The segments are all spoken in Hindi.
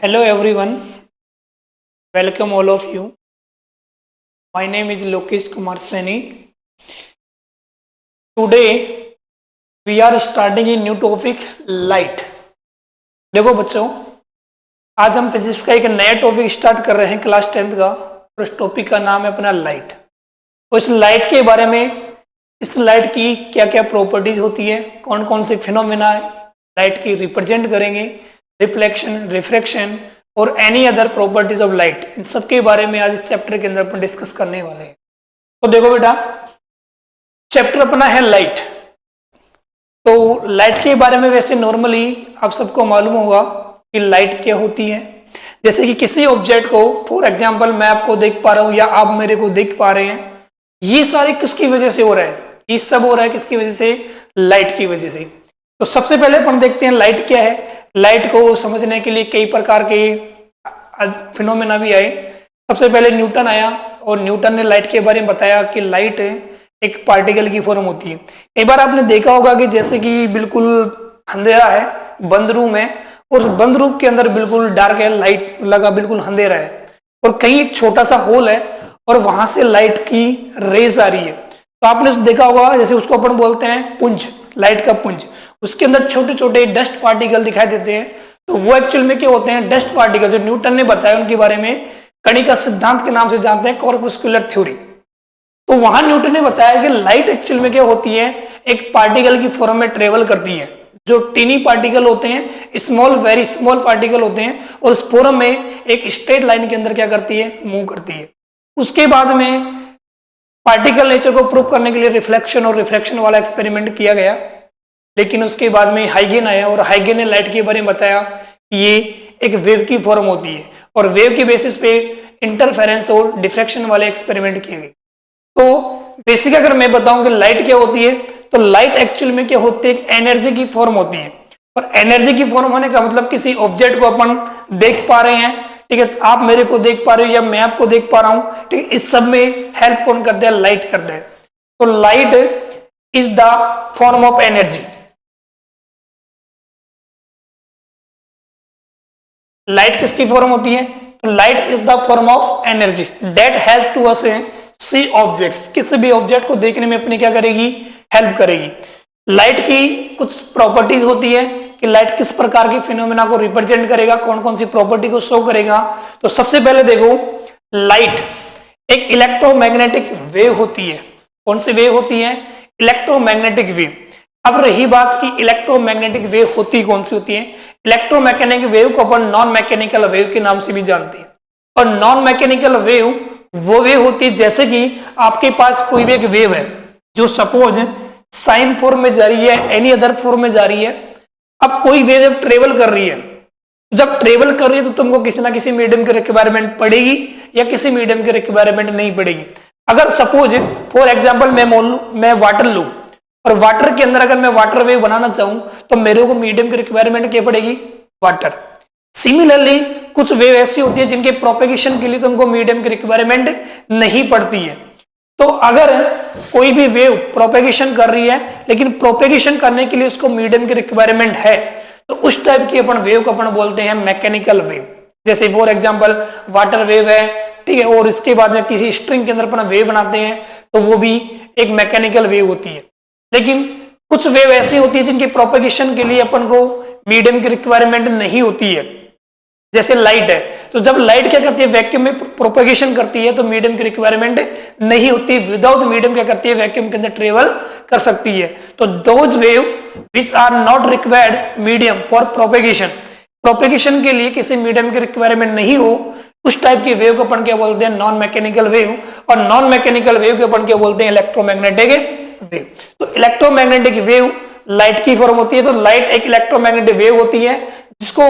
Hello everyone, welcome all of you. My name is Lokesh Kumar Saini. Today we are starting a new topic light. देखो बच्चों, आज हम फिजिक्स का एक नया टॉपिक स्टार्ट कर रहे हैं क्लास 10th का और उस टॉपिक का नाम है अपना लाइट। तो इस लाइट के बारे में, इस लाइट की क्या क्या प्रॉपर्टीज होती है, कौन कौन से फिनोमेना लाइट की रिप्रेजेंट करेंगे, रिफ्लेक्शन, रिफ्रैक्शन और any other properties of light, इन सब के बारे में आज इस चैप्टर के अंदर अपन डिस्कस करने वाले हैं। तो देखो बेटा, चैप्टर अपना है लाइट। तो लाइट के बारे में वैसे नॉर्मली आप सबको मालूम होगा कि लाइट क्या होती है। जैसे कि किसी ऑब्जेक्ट को, फॉर एग्जांपल मैं आपको देख पा रहा हूं या आप मेरे को देख पा रहे हैं, ये सारे किसकी वजह से हो रहा है? ये सब हो रहा है किसकी वजह से? लाइट की वजह से। तो सबसे पहले अपन देखते हैं लाइट क्या है। लाइट को समझने के लिए कई प्रकार के फिनोमेना भी आए। सबसे पहले न्यूटन आया और न्यूटन ने लाइट के बारे में बताया कि लाइट एक पार्टिकल की फॉर्म होती है। एक बार आपने देखा होगा कि जैसे कि बिल्कुल अंधेरा है, बंद रूम है और बंद रूम के अंदर बिल्कुल डार्क है, लाइट लगा, बिल्कुल अंधेरा है और कहीं एक छोटा सा होल है और वहां से लाइट की रेज आ रही है। तो आपने देखा होगा, जैसे उसको अपन बोलते हैं पुंज, लाइट का पुंज। उसके अंदर छोटे छोटे डस्ट पार्टिकल दिखाई देते हैं। तो वो एक्चुअल में क्या होते हैं? Dust particle. जो न्यूटन ने बताया उनके बारे में कणिका सिद्धांत के नाम से जानते हैं, कॉर्पस्कुलर थ्योरी। तो वहां न्यूटन ने बताया कि लाइट एक्चुअल में क्या होती है? एक पार्टिकल की फॉर्म में ट्रेवल करती है। जो टीनी पार्टिकल होते हैं, स्मॉल, वेरी स्मॉल पार्टिकल होते हैं और उस फॉर्म में एक स्ट्रेट लाइन के अंदर क्या करती है? मूव करती है। उसके बाद में पार्टिकल नेचर को प्रूव करने के लिए रिफ्लेक्शन और रिफ्रैक्शन वाला एक्सपेरिमेंट किया गया। लेकिन उसके बाद में हाइगेन आया और हाइगेन ने लाइट के बारे में बताया कि ये एक वेव की फॉर्म होती है और वेव के बेसिस पे इंटरफेरेंस और डिफ्रैक्शन वाले एक्सपेरिमेंट किए गए। तो बेसिक अगर मैं बताऊं कि लाइट क्या होती है, तो लाइट एक्चुअल में क्या होती है? एक एनर्जी की फॉर्म होती है। और एनर्जी की फॉर्म होने का मतलब किसी ऑब्जेक्ट को अपन देख पा रहे हैं, ठीक है, आप मेरे को देख पा रहे हो या मैं आपको देख पा रहा हूं, ठीक है, इस सब में हेल्प कौन करता है? लाइट करता है। तो light is the form of energy. Light किसकी फॉर्म होती है? तो light is the form of energy that help to us see objects. किसी भी ऑब्जेक्ट को देखने में अपनी क्या करेगी? हेल्प करेगी। लाइट की कुछ प्रॉपर्टीज होती है कि लाइट किस प्रकार की फिनोमेना को रिप्रेजेंट करेगा, कौन कौन सी प्रॉपर्टी को शो करेगा। तो सबसे पहले देखो, लाइट एक इलेक्ट्रोमैग्नेटिक वेव होती है। कौन सी वेव होती है? Electromagnetic wave. अब रही बात कि इलेक्ट्रोमैग्नेटिक वेव होती कौन सी होती है? इलेक्ट्रोमैकेनिक वेव को अपन नॉन मैकेनिकल वेव के नाम से भी जानते हैं। और नॉन मैकेनिकल वेव वो वेव होती है जैसे कि आपके पास कोई भी एक वेव है जो सपोज साइन फॉर्म में जा रही है, एनी अदर फॉर्म में जा रही है। अब कोई वेव जब ट्रेवल कर रही है, जब ट्रेवल कर रही है तो तुमको किसी ना किसी मीडियम की रिक्वायरमेंट पड़ेगी या किसी मीडियम की रिक्वायरमेंट नहीं पड़ेगी। अगर सपोज फॉर एग्जाम्पल मैं वाटर लूं और वाटर के अंदर अगर मैं वाटर वेव बनाना चाहूं तो मेरे को मीडियम की रिक्वायरमेंट क्या पड़ेगी? वाटर। सिमिलरली कुछ वेव ऐसी होती है जिनके प्रोपेगेशन के लिए तुमको मीडियम की रिक्वायरमेंट नहीं पड़ती है। तो अगर कोई भी वेव प्रोपेगेशन कर रही है लेकिन प्रोपेगेशन करने के लिए उसको मीडियम की रिक्वायरमेंट है, तो उस टाइप की अपन वेव को अपन बोलते हैं मैकेनिकल वेव। जैसे फॉर एग्जाम्पल वाटर वेव है, ठीक है, और इसके बाद में किसी स्ट्रिंग के अंदर अपन वेव बनाते हैं तो वो भी एक मैकेनिकल वेव होती है। लेकिन कुछ वेव ऐसी होती है जिनकी प्रोपेगेशन के लिए अपन को मीडियम की रिक्वायरमेंट नहीं होती है। जैसे लाइट है, तो जब लाइट क्या करती है? वैक्यूम में प्रोपेगेशन करती है तो मीडियम की रिक्वायरमेंट नहीं होती। विदाउट मीडियम क्या करती है? वैक्यूम के अंदर ट्रेवल कर सकती है। तो those wave which are not required medium for propagation, propagation के लिए किसी मीडियम की रिक्वायरमेंट नहीं हो, उस टाइप की वेव को अपन क्या बोलते हैं? Non mechanical wave. और नॉन मैकेनिकल वेव को अपन क्या बोलते हैं? Electromagnetic wave. तो इलेक्ट्रोमैग्नेटिक वेव लाइट की फॉर्म होती है। तो लाइट एक इलेक्ट्रोमैग्नेटिक वेव होती है जिसको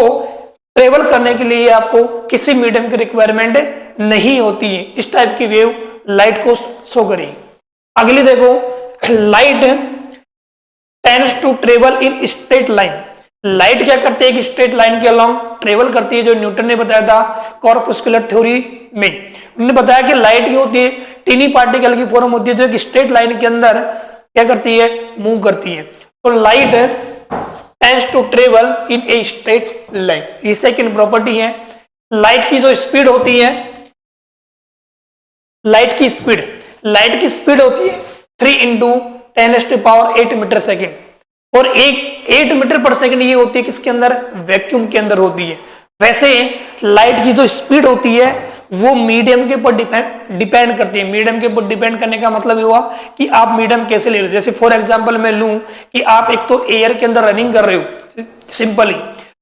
ट्रेवल करने के लिए आपको किसी मीडियम की रिक्वायरमेंट नहीं होती है। इस टाइप की वेव लाइट को शो करेगी। अगली देखो, light tends to travel in straight line. लाइट क्या करती है? एक स्ट्रेट लाइन के अलोंग ट्रेवल करती है, जो न्यूटन ने बताया था कॉर्पस्कुलर थ्योरी में। उन्होंने बताया कि लाइट की होती है टीनी पार्टिकल की फॉर्म होती है जो एक स्ट्रेट लाइन के अंदर क्या करती है? मूव करती है। तो light tends to travel in a straight line. ये सेकंड प्रॉपर्टी है। लाइट की जो स्पीड होती है, लाइट की स्पीड होती है 3 इंटू 10⁸ मीटर सेकेंड। और 8 मीटर पर सेकेंड ये होती है किसके अंदर, वैक्यूम के अंदर होती है। वैसे लाइट की जो स्पीड होती है वो मीडियम के ऊपर डिपेंड करती है। मीडियम के ऊपर डिपेंड करने का मतलब ये हुआ कि आप मीडियम कैसे ले रहे हो। जैसे फॉर एग्जांपल मैं लूं कि आप एक तो एयर के अंदर रनिंग कर रहे हो सिंपली,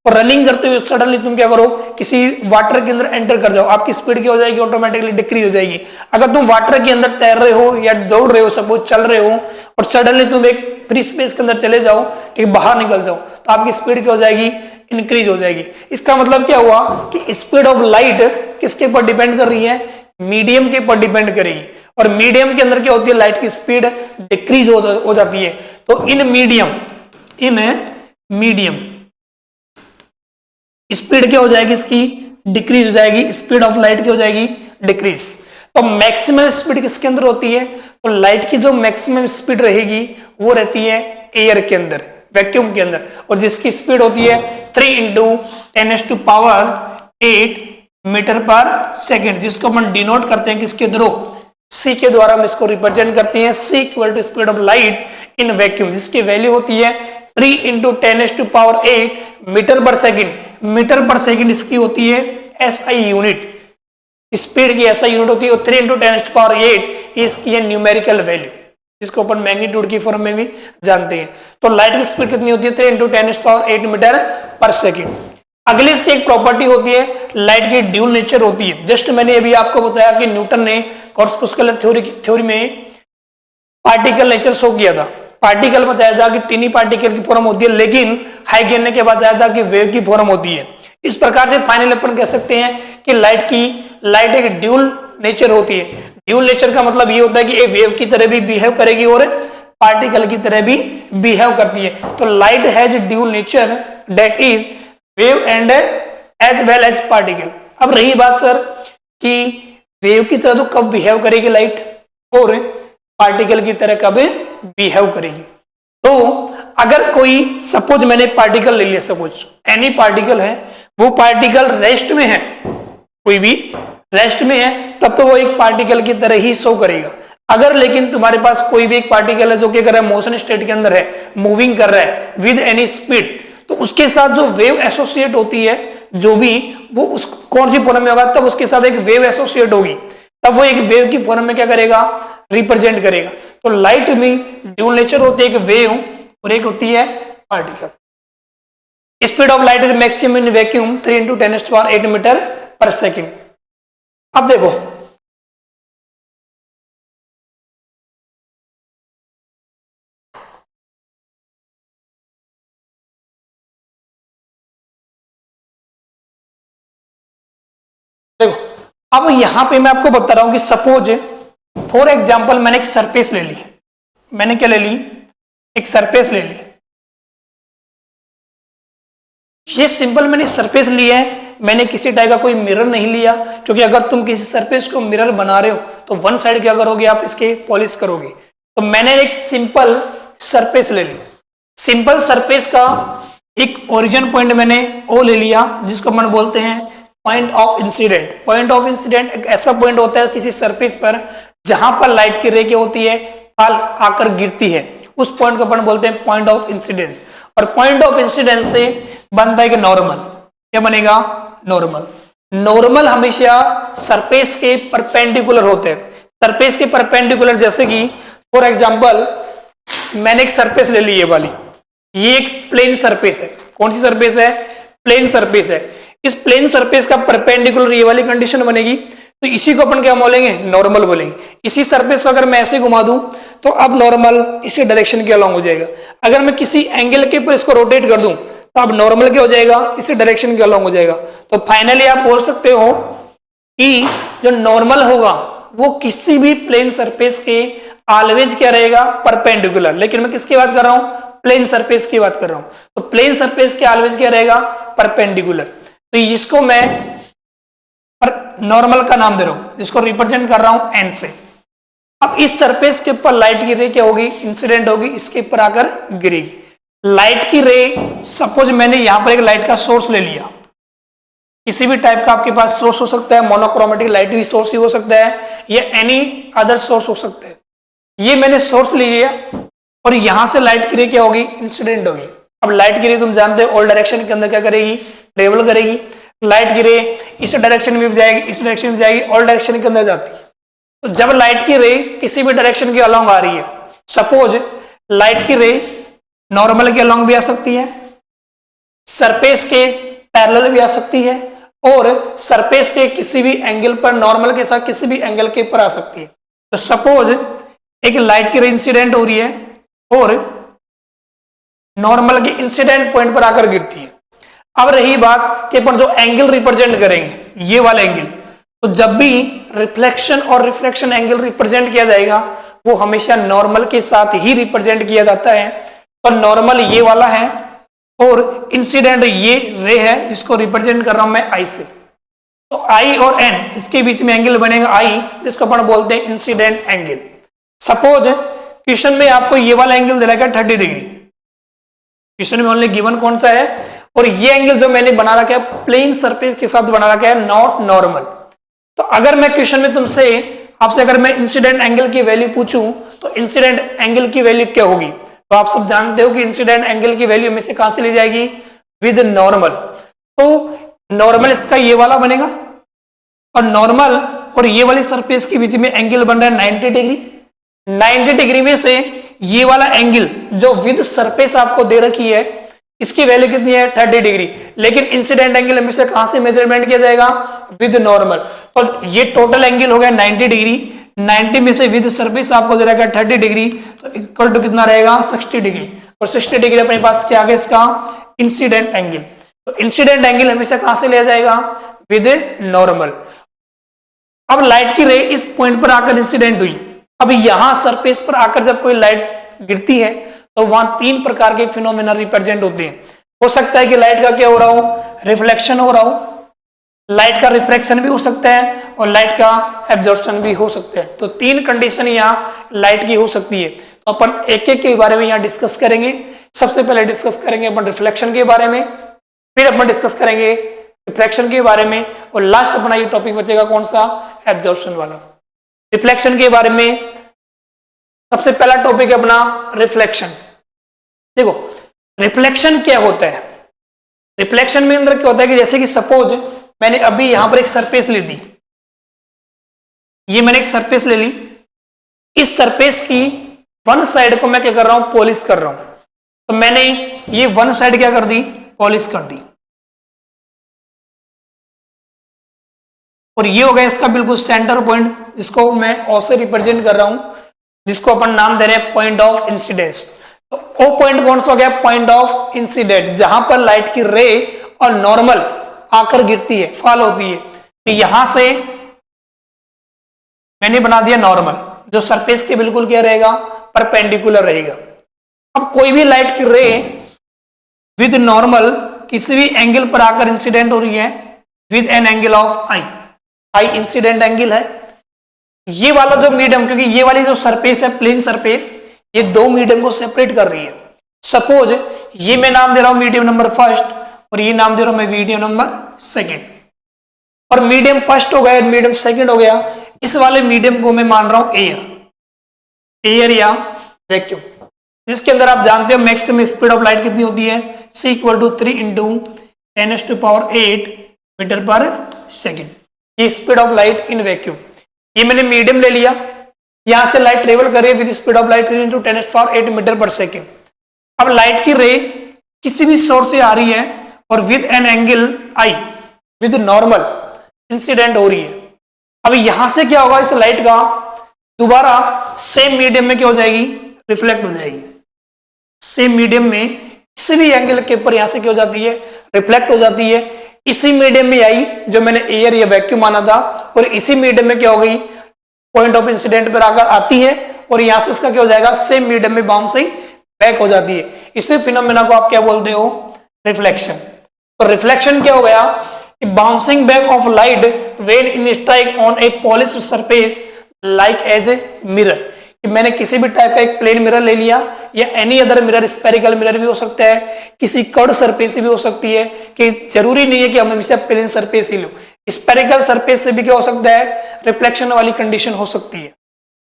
और रनिंग करते हुए सडनली तुम क्या करो, किसी वाटर के अंदर एंटर कर जाओ, आपकी स्पीड क्या हो जाएगी, ऑटोमेटिकली डिक्रीज हो जाएगी। अगर तुम वाटर के अंदर तैर रहे हो या दौड़ रहे हो, सपोज चल रहे हो, और सडनली तुम एक फ्री स्पेस के अंदर चले जाओ, ठीक है, बाहर निकल जाओ, तो आपकी स्पीड क्या हो जाएगी, इंक्रीज हो जाएगी। इसका मतलब क्या हुआ कि स्पीड ऑफ लाइट किसके ऊपर डिपेंड कर रही है, मीडियम के ऊपर डिपेंड करेगी। और मीडियम के अंदर क्या होती है, लाइट की स्पीड डिक्रीज हो जाती है। तो इन मीडियम स्पीड क्या हो जाएगी, इसकी डिक्रीज हो जाएगी, स्पीड ऑफ लाइट क्या हो जाएगी, डिक्रीज। तो मैक्सिमम स्पीड किसके अंदर होती है, तो लाइट की जो मैक्सिमम स्पीड रहेगी वो रहती है एयर के अंदर, वैक्यूम के अंदर, और जिसकी स्पीड होती है 3 इंटू 10⁸ मीटर पर सेकेंड, जिसको अपन डिनोट करते हैं किसके थ्रू, सी के द्वारा हम इसको रिप्रेजेंट करते हैं। C equal to speed of light in vacuum, जिसकी वैल्यू होती है 3 इंटू 10⁸ मीटर पर सेकेंड। मीटर पर सेकेंड इसकी होती है SI यूनिट, स्पीड की SI यूनिट होती है। 3 इंटू 10⁸ इसकी है न्यूमेरिकल वैल्यू, जिसको अपन मैग्नीट्यूड की फॉर्म में भी जानते हैं। तो लाइट की स्पीड कितनी होती है, 3 इंटू 10⁸ मीटर पर सेकेंड। अगली इसकी एक प्रॉपर्टी होती है, लाइट की ड्यूल नेचर होती है। जस्ट मैंने अभी आपको बताया कि न्यूटन ने कॉर्पस्कुलर थ्योरी में पार्टिकल नेचर शो किया था। पार्टिकल बताया था कि टीनी पार्टिकल की फॉर्म होती है, लेकिन हाइगेन ने क्या बताया था कि वेव की फॉर्म होती है। इस प्रकार से फाइनल अपन कह सकते हैं कि लाइट एक ड्यूल नेचर होती है। ड्यूल नेचर का मतलब ये होता है कि एक वेव की तरह भी बिहेव करेगी और पार्टिकल की तरह भी बिहेव करती है। तो light has dual nature, that is wave and as well as particle. अब रही बात सर कि वेव की तरह तो कब बिहेव करेगी लाइट, और पार्टिकल की तरह कब बिहेव करेगी। तो अगर कोई, सपोज मैंने पार्टिकल ले लिया, सपोज एनी पार्टिकल है, वो पार्टिकल रेस्ट में है, कोई भी रेस्ट में है, तब तो वो एक पार्टिकल की तरह ही शो करेगा। अगर लेकिन तुम्हारे पास कोई भी एक पार्टिकल है जो क्या कर रहा है, मोशन स्टेट के अंदर है, मूविंग कर रहा है विद एनी स्पीड, तो उसके साथ जो वेव एसोसिएट होती है, जो भी वो उस कौन सी फॉर्म में होगा, तब उसके साथ एक वेव एसोसिएट होगी, तब वो एक वेव की फॉर्म में क्या करेगा, रिप्रेजेंट करेगा। तो लाइट में ड्यूल नेचर होती है, एक वेव और एक होती है particle. Speed of light is maximum in vacuum 3 into 10⁸ metre पर सेकेंड। अब देखो अब यहां पे मैं आपको बता रहा हूं कि सपोज फॉर एग्जांपल मैंने एक सरफेस ले ली, मैंने क्या ले ली, एक सरफेस ले ली। ये सिंपल मैंने सरफेस लिया है, मैंने किसी टाइप का कोई मिरर नहीं लिया, क्योंकि अगर तुम किसी सरफेस को मिरर बना रहे हो तो वन साइड क्या करोगे, आप इसके पॉलिश करोगे। तो मैंने एक सिंपल सरफेस ले ली। सिंपल सरफेस का एक ओरिजिन पॉइंट मैंने ओ ले लिया, जिसको अपन बोलते हैं point of incident. Point of incident एक ऐसा पॉइंट होता है किसी सरफेस पर जहां पर लाइट की रे क्या होती है, आकर गिरती है, उस पॉइंट को अपन बोलते हैं पॉइंट ऑफ इंसिडेंस। और पॉइंट ऑफ इंसिडेंस से बनता है कि नॉर्मल, क्या बनेगा, नॉर्मल। नॉर्मल हमेशा सरफेस के परपेंडिकुलर होते हैं, सरफेस के परपेंडिकुलर। जैसे कि फॉर एग्जांपल मैंने एक सरफेस ले ली, ये वाली, ये एक प्लेन सरफेस है। कौन सी सरफेस है, प्लेन सरफेस है। इस प्लेन सरफेस का परपेंडिकुलर ये वाली कंडीशन बनेगी, तो इसी को अपन क्या बोलेंगे, नॉर्मल बोलेंगे। इसी सरफेस को अगर मैं ऐसे घुमा दूं तो अब नॉर्मल इसी डायरेक्शन के अलॉन्ग हो जाएगा। अगर मैं किसी एंगल के ऊपर इसको रोटेट कर दूं तो अब नॉर्मल क्या हो जाएगा, इसी डायरेक्शन के अलॉन्ग हो जाएगा। तो फाइनली आप बोल सकते हो कि जो नॉर्मल होगा वो किसी भी प्लेन सरफेस के ऑलवेज क्या रहेगा, परपेंडिकुलर। लेकिन मैं किसकी बात कर रहा हूं, प्लेन सरफेस की बात कर रहा हूं। तो प्लेन सरफेस के ऑलवेज क्या रहेगा, परपेंडिकुलर। तो इसको मैं नॉर्मल का नाम दे रहा हूं, जिसको रिप्रेजेंट कर रहा हूं एन से। अब इस सरफेस के ऊपर लाइट की रे क्या होगी, इंसिडेंट होगी, इसके ऊपर आकर गिरेगी। लाइट की रे, सपोज मैंने यहां पर एक लाइट का सोर्स ले लिया, किसी भी टाइप का आपके पास सोर्स हो सकता है, मोनोक्रोमेटिक लाइट भी सोर्स ही हो सकता है या एनी अदर सोर्स हो सकता है। ये मैंने सोर्स ले लिया और यहां से लाइट की रे क्या होगी, इंसिडेंट होगी। अब लाइट की रे तुम जानते हो ऑल डायरेक्शन के अंदर क्या करेगी, ट्रेवल करेगी। लाइट की रे इस डायरेक्शन में भी जाएगी, इस डायरेक्शन में जाएगी, ऑल डायरेक्शन के अंदर जाती है। तो जब लाइट की रे किसी भी डायरेक्शन के अलोंग आ रही है, सपोज लाइट की रे नॉर्मल के अलोंग भी आ सकती है, सरफेस के पैरेलल भी आ सकती है और सरफेस के किसी भी एंगल पर, नॉर्मल के साथ किसी भी एंगल के ऊपर आ सकती है। तो सपोज एक लाइट की रे इंसिडेंट हो रही है और नॉर्मल के इंसिडेंट पॉइंट पर आकर गिरती है। अब रही बात कि अपन जो एंगल रिप्रेजेंट करेंगे, ये वाला एंगल, तो जब भी रिफ्लेक्शन और रिफ्रैक्शन एंगल रिप्रेजेंट किया जाएगा वो हमेशा नॉर्मल के साथ ही रिप्रेजेंट किया जाता है। तो नॉर्मल ये वाला है और इंसिडेंट ये रे है जिसको रिप्रेजेंट कर रहा हूं मैं आई से। तो आई और एन इसके बीच में एंगल बनेगा आई, जिसको अपन बोलते हैं इंसिडेंट एंगल। सपोज क्वेश्चन में आपको ये वाला एंगल दे रखा है 30 डिग्री, क्वेश्चन में ओनली गिवन कौन सा है, और ये एंगल जो मैंने बना रखा है प्लेन सरफेस के साथ बना रखा है, नॉट नॉर्मल। तो अगर मैं क्वेश्चन में तुमसे आपसे अगर मैं इंसिडेंट एंगल की वैल्यू पूछूं तो इंसिडेंट एंगल की वैल्यू क्या होगी, तो आप सब जानते हो कि इंसिडेंट एंगल की वैल्यू में से कहां से ली जाएगी, विद नॉर्मल। तो नॉर्मल इसका ये वाला बनेगा और नॉर्मल और ये वाली सरफेस के बीच में एंगल बन रहा है 90 डिग्री। 90 डिग्री में से ये वाला एंगल जो विद सरफेस आपको दे रखी है इसकी वैल्यू कितनी है, 30 डिग्री। लेकिन इंसिडेंट एंगल हमेशा कहां से मेजरमेंट किया जाएगा, विद नॉर्मल। और ये टोटल एंगल हो गया 90 डिग्री, 90 में से विद सरफेस आपको दे रखा है 30 डिग्री, तो इक्वल टू कितना रहेगा, 60 डिग्री। और 60 डिग्री अपने पास क्या आ गया इसका, इंसिडेंट एंगल। तो इंसिडेंट एंगल हमेशा कहां से लिया जाएगा, विद नॉर्मल। अब लाइट की रे इस पॉइंट पर आकर इंसिडेंट हुई, अब यहां सरफेस पर आकर जब कोई लाइट गिरती है तो वहां 3 प्रकार के फिनोमेना रिप्रेजेंट होते हैं। हो सकता है कि लाइट का क्या हो रहा हो, रिफ्लेक्शन हो रहा हो, लाइट का रिफ्रैक्शन भी हो सकता है और लाइट का एब्जॉर्प्शन भी हो सकता है। तो 3 कंडीशन यहाँ लाइट की हो सकती है। तो अपन एक एक के बारे में यहाँ डिस्कस करेंगे। सबसे पहले डिस्कस करेंगे अपन रिफ्लेक्शन के बारे में, फिर अपन डिस्कस करेंगे रिफ्रैक्शन के बारे में और लास्ट अपना ये टॉपिक बचेगा कौन सा, एब्जॉर्प्शन वाला। रिफ्लेक्शन के बारे में सबसे पहला टॉपिक है अपना रिफ्लेक्शन। देखो रिफ्लेक्शन क्या होता है, रिफ्लेक्शन में अंदर क्या होता है कि जैसे कि सपोज मैंने अभी यहां पर एक सरफेस ले दी, ये मैंने एक सरफेस ले ली, इस सरफेस की वन साइड को मैं क्या कर रहा हूं, पॉलिश कर रहा हूं। तो मैंने ये वन साइड क्या कर दी, पॉलिश कर दी, और ये हो गया इसका बिल्कुल सेंटर पॉइंट जिसको मैं ओ से रिप्रेजेंट कर रहा हूं, जिसको अपन नाम दे रहे हैं पॉइंट ऑफ इंसिडेंस। तो ओ पॉइंट कौन सा हो गया, पॉइंट ऑफ इंसिडेंट, जहां पर लाइट की रे और नॉर्मल आकर गिरती है, फॉल होती है। तो यहां से मैंने बना दिया नॉर्मल, जो सरफेस के बिल्कुल क्या रहेगा, परपेंडिकुलर रहेगा। अब कोई भी लाइट की रे विद नॉर्मल किसी भी एंगल पर आकर इंसिडेंट हो रही है with an angle of I, I incident angle है। ये वाला जो मीडियम, क्योंकि ये वाली जो सरफेस है प्लेन सरफेस, ये 2 मीडियम को सेपरेट कर रही है। सपोज ये मैं नाम दे रहा हूं मीडियम नंबर फर्स्ट और ये नाम दे रहा हूं मैं मीडियम नंबर सेकंड, और मीडियम फर्स्ट हो गया, मीडियम सेकंड हो गया, इस वाले मीडियम को मैं मान रहा हूं एयर, एयर या वैक्यूम, जिसके अंदर आप जानते हो मैक्सिमम स्पीड ऑफ लाइट कितनी होती है, c = 3 × 10⁸ मीटर पर सेकेंड, ये speed of light in vacuum. ये मैंने मीडियम ले लिया, यहां से लाइट ट्रेवल कर रही है with speed of light 3 × 10⁸ metre पर सेकेंड। अब लाइट की रे किसी भी सोर्स से आ रही है और with an angle I, with normal incident हो रही है। अब यहां से क्या होगा, इस लाइट का दोबारा सेम मीडियम में क्या हो जाएगी, रिफ्लेक्ट हो जाएगी। सेम मीडियम में किसी भी एंगल के ऊपर यहां से क्या हो जाती है, रिफ्लेक्ट हो जाती है। इसी मीडियम में आई जो मैंने एयर या वैक्यूम माना था, और इसी मीडियम में क्या हो गई, पॉइंट ऑफ इंसिडेंट पर आकर आती है और यहां से इसका क्या हो जाएगा, सेम मीडियम में बाउंसिंग बैक हो जाती है। इसी फिनोमेना को आप क्या बोलते हो, रिफ्लेक्शन। तो रिफ्लेक्शन क्या हो गया, bouncing back of light when in strike on a polished surface like as a mirror. कि मैंने किसी भी टाइप का एक प्लेन मिरर ले लिया, या any other mirror, spherical mirror भी हो सकता है, किसी कर्व सरफेस भी हो सकती है, कि जरूरी नहीं है कि हम हमेशा प्लेन सरफेस ही लो, स्पेरिकल सरफेस से भी क्या हो सकता है, रिफ्लेक्शन वाली कंडीशन हो सकती है,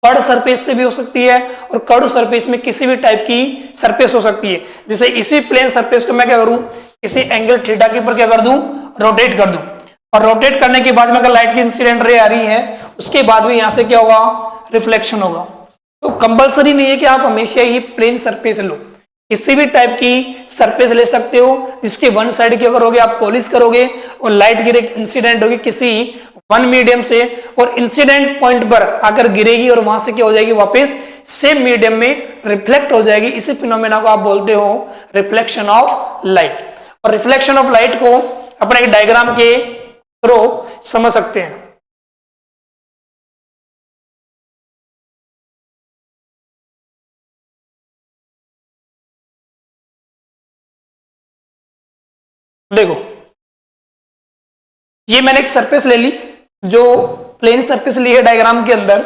कर्व सरफेस से भी हो सकती है, और कर्व सरफेस में किसी भी टाइप की सरफेस हो सकती है। जैसे इसी प्लेन सरफेस को मैं क्या करूं, किसी एंगल थीटा के ऊपर क्या कर दूं, रोटेट कर दूं, और रोटेट करने के बाद में अगर लाइट की इंसिडेंट रे आ रही है, उसके बाद में यहां से क्या होगा, रिफ्लेक्शन होगा। तो कंपलसरी नहीं है कि आप हमेशा ही प्लेन सरफेस लो, किसी भी टाइप की सरफेस ले सकते हो, जिसके वन साइड क्या करोगे, आप पॉलिश करोगे और लाइट गिरे इंसिडेंट होगी किसी वन मीडियम से, और इंसिडेंट पॉइंट पर आकर गिरेगी और वहां से क्या हो जाएगी, वापस सेम मीडियम में रिफ्लेक्ट हो जाएगी। इसी फिनोमेना को आप बोलते हो रिफ्लेक्शन ऑफ लाइट। और रिफ्लेक्शन ऑफ लाइट को अपने एक डायग्राम के थ्रू समझ सकते हैं। देखो, ये मैंने एक सरफेस ले ली, जो प्लेन सरफेस ली है डायग्राम के अंदर,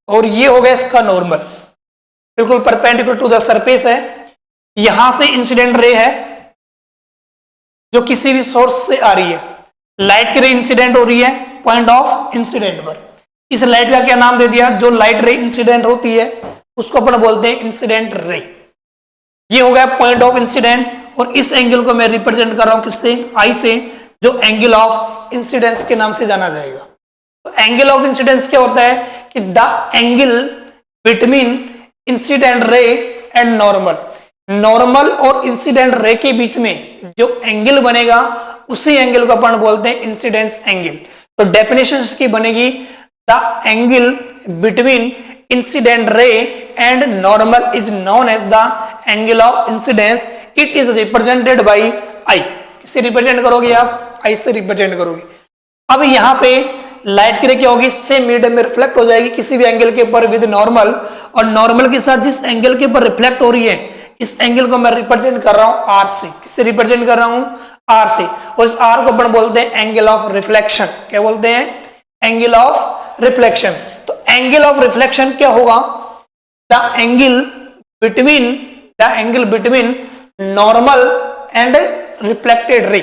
और ये हो गया इसका नॉर्मल, बिल्कुल परपेंडिकुलर टू द सरफेस है। यहां से इंसिडेंट रे है जो किसी भी सोर्स से आ रही है, लाइट की रे इंसिडेंट हो रही है पॉइंट ऑफ इंसिडेंट पर। इस लाइट का क्या नाम दे दिया, जो लाइट रे इंसिडेंट होती है उसको अपन बोलते हैं इंसिडेंट रे। ये हो गया पॉइंट ऑफ इंसिडेंट, और इस एंगल को मैं रिप्रेजेंट कर रहा हूं किससे, आई से, जो एंगल ऑफ इंसिडेंस के नाम से जाना जाएगा। तो एंगल ऑफ इंसिडेंस क्या होता है कि the angle between incident ray and normal, normal और इंसिडेंट रे के बीच में जो एंगल बनेगा उसी एंगल को अपन बोलते हैं इंसिडेंस एंगल। तो डेफिनेशन की बनेगी, the angle between incident ray and normal is known as the angle of incidence, it is represented by i. किससे रिप्रेजेंट करोगे आप, आई से रिप्रेजेंट करोगे। अब यहां पे लाइट की रे क्या होगी, सेम मीडियम में रिफ्लेक्ट हो जाएगी किसी भी एंगल के ऊपर विद नॉर्मल, और नॉर्मल के साथ जिस एंगल के ऊपर रिफ्लेक्ट हो रही है इस एंगल को मैं रिप्रेजेंट कर रहा हूं आर से। किससे रिप्रेजेंट कर रहा हूं, आर से, और इस आर को अपन बोलते हैं एंगल ऑफ रिफ्लेक्शन। क्या बोलते हैं, एंगल ऑफ रिफ्लेक्शन। तो एंगल ऑफ रिफ्लेक्शन क्या होगा, the angle between normal and reflected ray,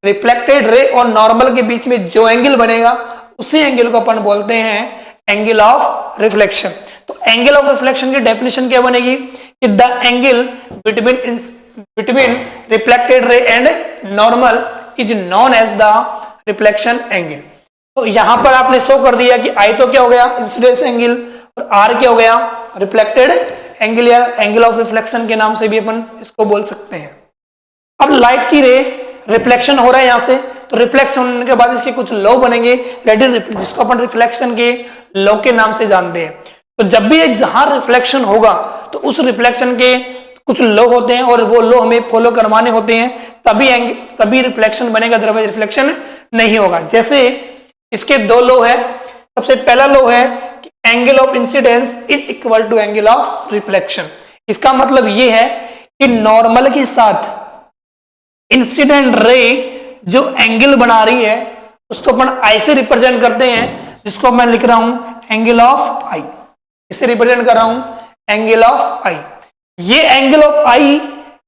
reflected ray और नॉर्मल के बीच में जो एंगल बनेगा उसी एंगल को अपन बोलते हैं एंगल ऑफ रिफ्लेक्शन। तो एंगल ऑफ रिफ्लेक्शन की डेफिनेशन क्या बनेगी कि the angle between reflected ray and normal is known as the reflection angle. तो यहां पर आपने शो कर दिया कि आई तो क्या हो गया, इंसिडेंस एंगल, और आर क्या हो गया, रिफ्लेक्टेड एंगल, या एंगल ऑफ रिफ्लेक्शन के नाम से भी अपन इसको बोल सकते हैं। अब लाइट की रे रिफ्लेक्शन हो रहा है यहां से, तो रिफ्लेक्शन होने के बाद इसके कुछ लॉ बनेंगे, जिसको अपन रिफ्लेक्शन के लॉ के नाम से जानते हैं। तो जब भी जहां रिफ्लेक्शन होगा तो उस रिफ्लेक्शन के कुछ लॉ होते हैं, और वो लॉ हमें फॉलो करवाने होते हैं, तभी रिफ्लेक्शन बनेगा, अदरवाइज रिफ्लेक्शन नहीं होगा। जैसे इसके दो लॉ है। सबसे पहला लॉ है कि angle of incidence is equal to angle of reflection. इसका मतलब ये है कि नॉर्मल के साथ इंसिडेंट रे जो एंगल बना रही है उसको अपन आई से रिप्रेजेंट करते हैं, जिसको मैं लिख रहा हूं एंगल ऑफ आई। इससे रिप्रेजेंट कर रहा हूं एंगल ऑफ आई। ये एंगल ऑफ आई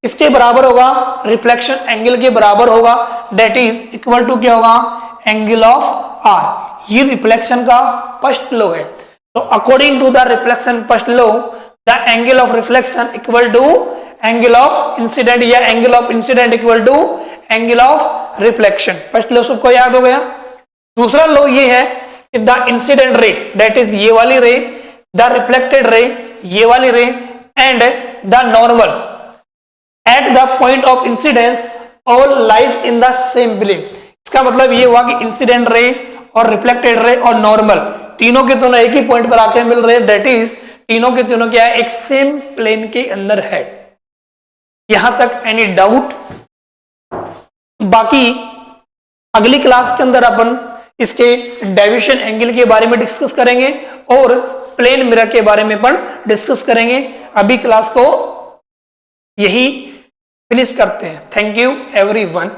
इसके बराबर होगा, रिफ्लेक्शन एंगल के बराबर होगा, दैट इज इक्वल टू क्या होगा, एंगल ऑफ आर। ये रिफ्लेक्शन का फर्स्ट लॉ है। तो according to the reflection first law, the angle of reflection equal to angle of incidence, या angle of incidence equal to angle of reflection. First law सबको याद हो गया। दूसरा लॉ ये है कि the incident ray, that is ये वाली रे, द रिफ्लेक्टेड रे, ये वाली ray, and the normal at the point of incidence all lies in the same plane. इसका मतलब ये हुआ कि इंसिडेंट रे और रिफ्लेक्टेड रे और नॉर्मल तीनों के दोनों एक ही पॉइंट पर आके मिल रहे हैं, दैट इज तीनों के तीनों क्या है, एक सेम प्लेन के अंदर है। यहां तक एनी डाउट? बाकी अगली क्लास के अंदर अपन इसके डेविएशन एंगल के बारे में डिस्कस करेंगे और प्लेन मिरर के बारे में अपन डिस्कस करेंगे। अभी क्लास को यही फिनिश करते हैं। Thank you everyone.